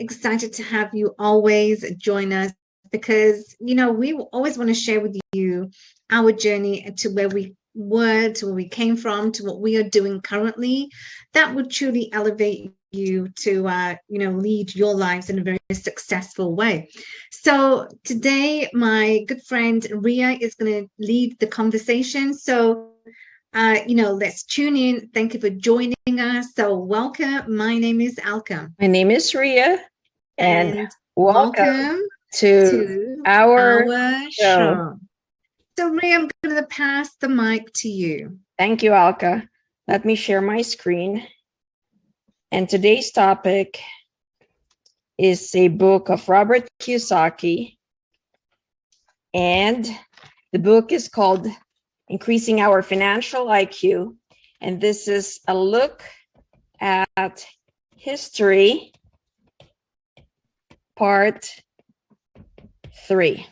excited to have you always join us because, we always want to share with you our journey to where we were, to where we came from, to what we are doing currently. That would truly elevate you to, lead your lives in a very successful way. So today, my good friend Ria is going to lead the conversation. So let's tune in. Thank you for joining us. So welcome. My name is Alka. My name is Ria, and welcome to our show. So Ria, I'm going to pass the mic to you. Thank you, Alka. Let me share my screen. And today's topic is a book of Robert Kiyosaki. And the book is called Increasing Our Financial IQ. And this is a look at history, part 3.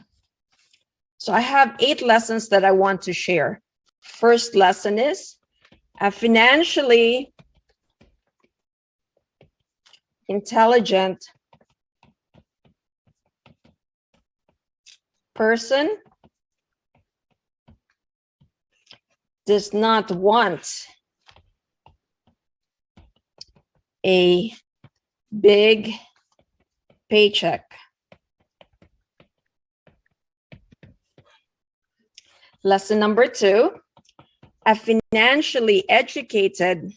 So I have 8 lessons that I want to share. First lesson is a financially intelligent person does not want a big paycheck. Lesson number 2, a financially educated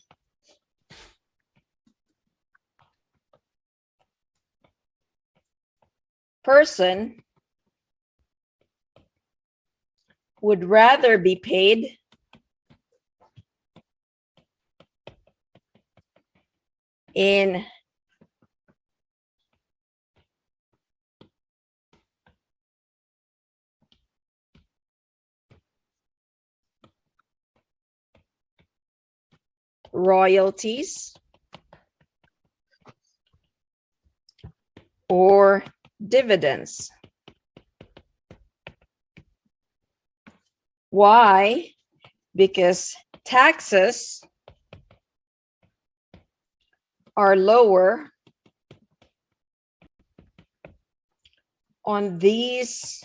person would rather be paid in royalties or dividends. Why? Because taxes are lower on these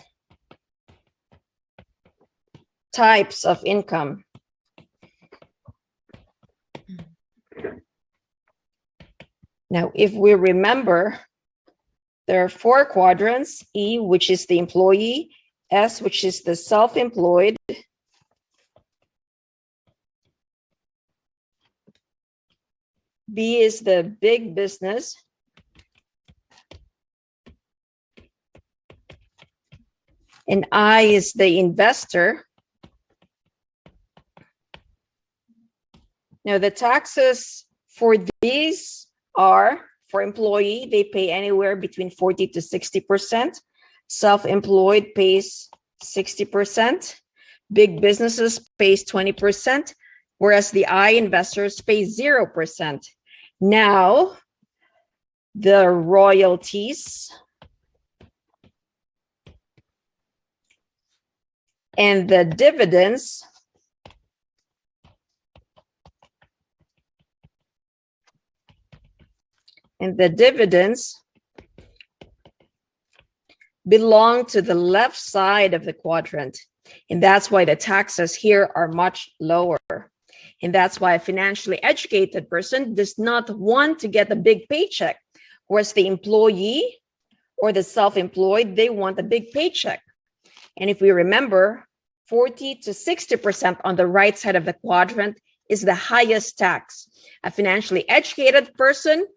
types of income. Now, if we remember, there are 4 quadrants: E, which is the employee; S, which is the self-employed; B is the big business; and I is the investor. Now, the taxes for these are, for employee, they pay anywhere between 40 to 60%. Self-employed pays 60%. Big businesses pays 20%, whereas the I investors pay 0%. Now, the royalties and the dividends belong to the left side of the quadrant. And that's why the taxes here are much lower. And that's why a financially educated person does not want to get a big paycheck, whereas the employee or the self-employed, they want a big paycheck. And if we remember, 40 to 60% on the right side of the quadrant is the highest tax. A financially educated person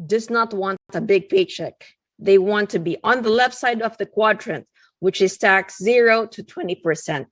does not want a big paycheck. They want to be on the left side of the quadrant, which is tax 0 to 20%.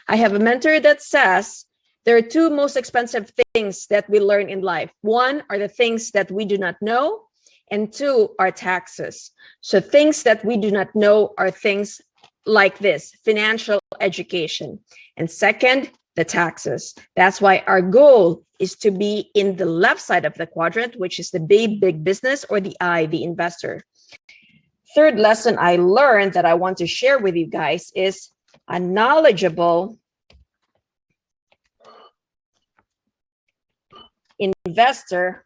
I have a mentor that says there are 2 most expensive things that we learn in life. 1 are the things that we do not know, and 2 are taxes. So things that we do not know are things like this: financial education. And second, the taxes. That's why our goal is to be in the left side of the quadrant, which is the big business, or the I, the investor. Third lesson I learned that I want to share with you guys is a knowledgeable investor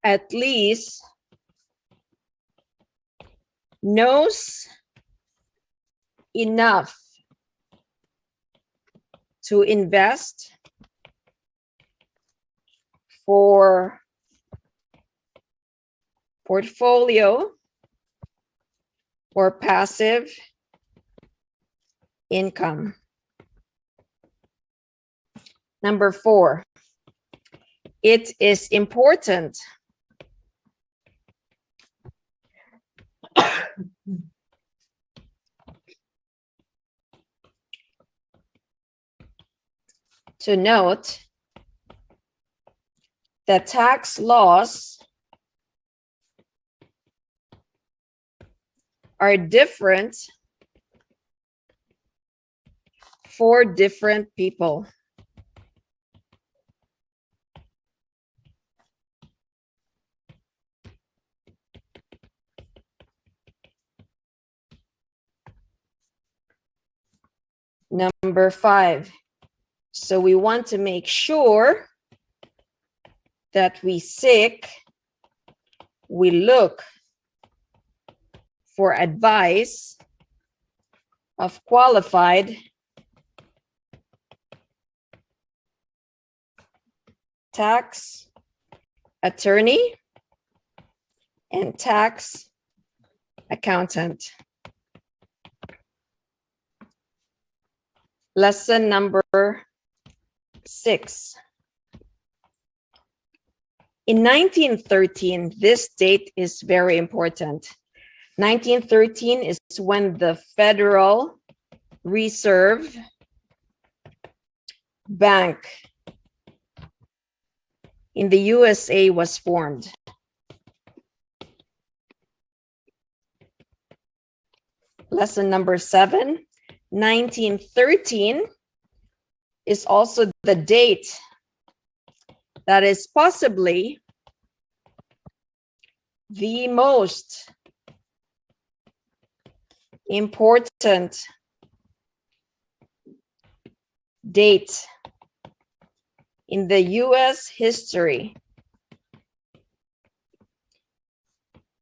at least knows enough to invest for portfolio or passive income. Number 4, it is important to note that tax laws are different for different people. Number 5, so we want to make sure that we look for advice of qualified tax attorney and tax accountant. Lesson number 6. In 1913, this date is very important. 1913 is when the Federal Reserve Bank in the USA was formed. Lesson number 7, 1913 is also the date that is possibly the most important date in the US history,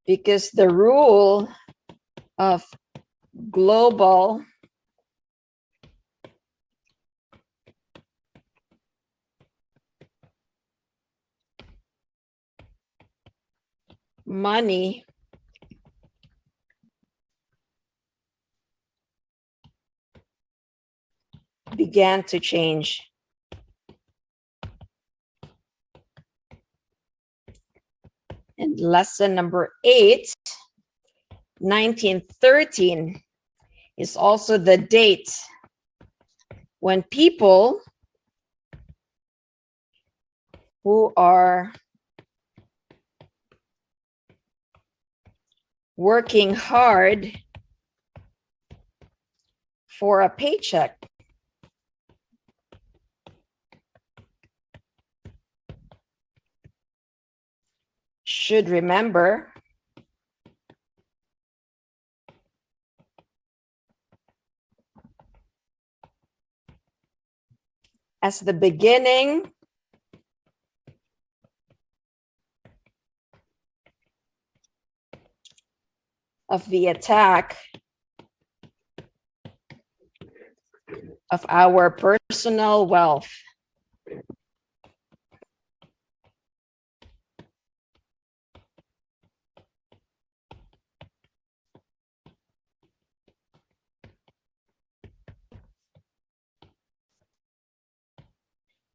because the rule of global money began to change. And lesson number 8, 1913 is also the date when people who are working hard for a paycheck should remember as the beginning of the attack of our personal wealth.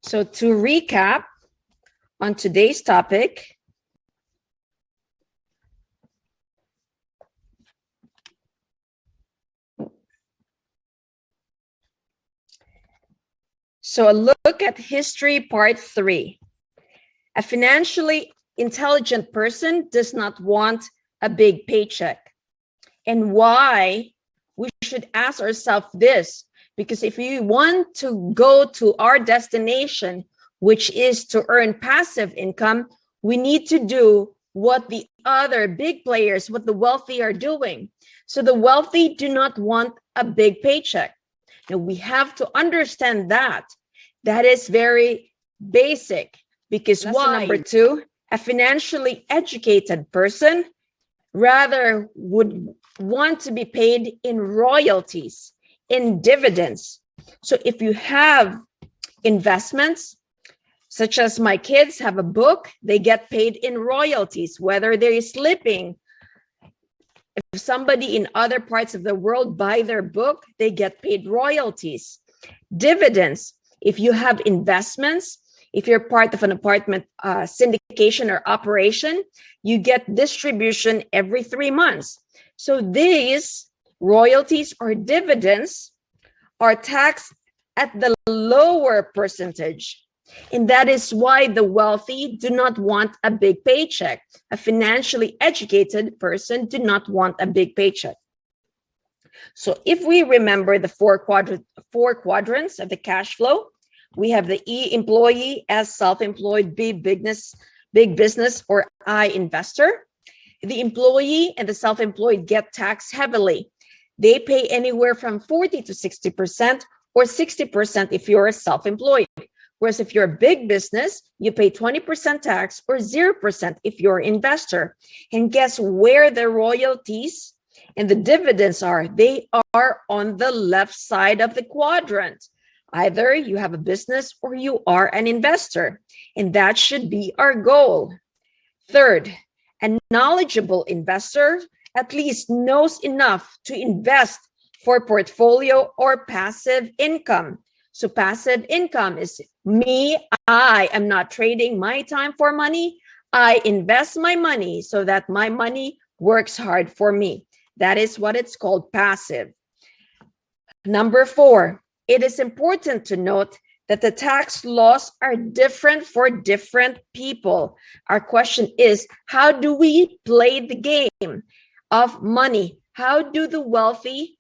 So to recap on today's topic, so a look at history part 3. A financially intelligent person does not want a big paycheck. And why we should ask ourselves this, because if we want to go to our destination, which is to earn passive income, we need to do what the other big players, what the wealthy are doing. So the wealthy do not want a big paycheck. Now we have to understand that. That is very basic, because why? Number 2, A financially educated person rather would want to be paid in royalties, in dividends. So if you have investments, such as my kids have a book, they get paid in royalties, whether they're slipping. If somebody in other parts of the world buy their book, they get paid royalties. Dividends, if you have investments, if you're part of an apartment syndication or operation, you get distribution every 3 months. So these royalties or dividends are taxed at the lower percentage. And that is why the wealthy do not want a big paycheck. A financially educated person do not want a big paycheck. So if we remember the four quadrants of the cash flow, we have the E, employee, S, self-employed, B, big business, or I, investor. The employee and the self-employed get taxed heavily. They pay anywhere from 40 to 60%, or 60% if you're self-employed. Whereas if you're a big business, you pay 20% tax or 0% if you're an investor. And guess where the royalties and the dividends are? They are on the left side of the quadrant. Either you have a business or you are an investor, and that should be our goal. Third, a knowledgeable investor at least knows enough to invest for portfolio or passive income. So passive income is me, I am not trading my time for money. I invest my money so that my money works hard for me. That is what it's called, passive. Number 4, it is important to note that the tax laws are different for different people. Our question is, how do we play the game of money? How do the wealthy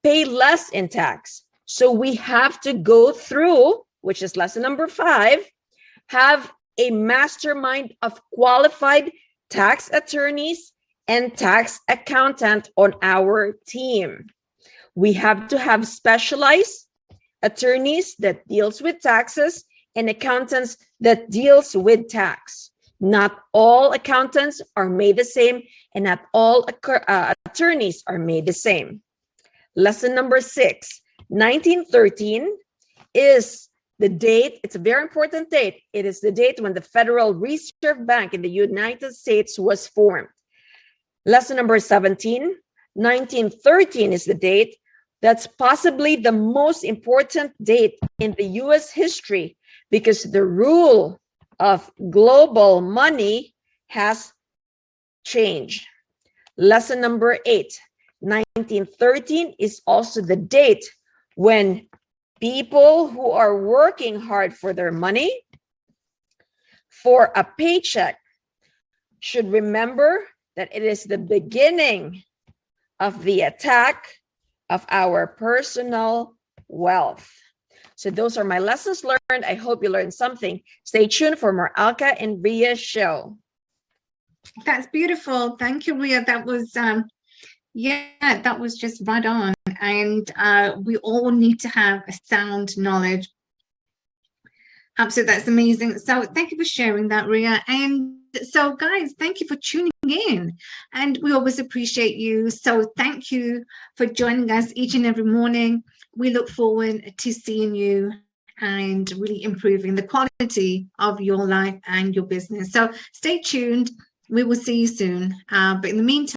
pay less in tax? So we have to go through, which is lesson number 5, have a mastermind of qualified tax attorneys and tax accountant on our team. We have to have specialized attorneys that deals with taxes and accountants that deals with tax. Not all accountants are made the same, and not all attorneys are made the same. Lesson number 6, 1913 is the date. It's a very important date. It is the date when the Federal Reserve Bank in the United States was formed. Lesson number 17, 1913 is the date. That's possibly the most important date in the US history, because the rule of global money has changed. Lesson number 8, 1913 is also the date when people who are working hard for their money, for a paycheck, should remember that it is the beginning of the attack of our personal wealth. So those are my lessons learned. I hope you learned something. Stay tuned for more Alka and Ria show. That's beautiful. Thank you, Ria. That was that was just right on. And we all need to have a sound knowledge. Absolutely, that's amazing. So thank you for sharing that, Ria. And so guys, thank you for tuning in, and we always appreciate you. So thank you for joining us each and every morning. We look forward to seeing you and really improving the quality of your life and your business. So stay tuned. We will see you soon. But in the meantime,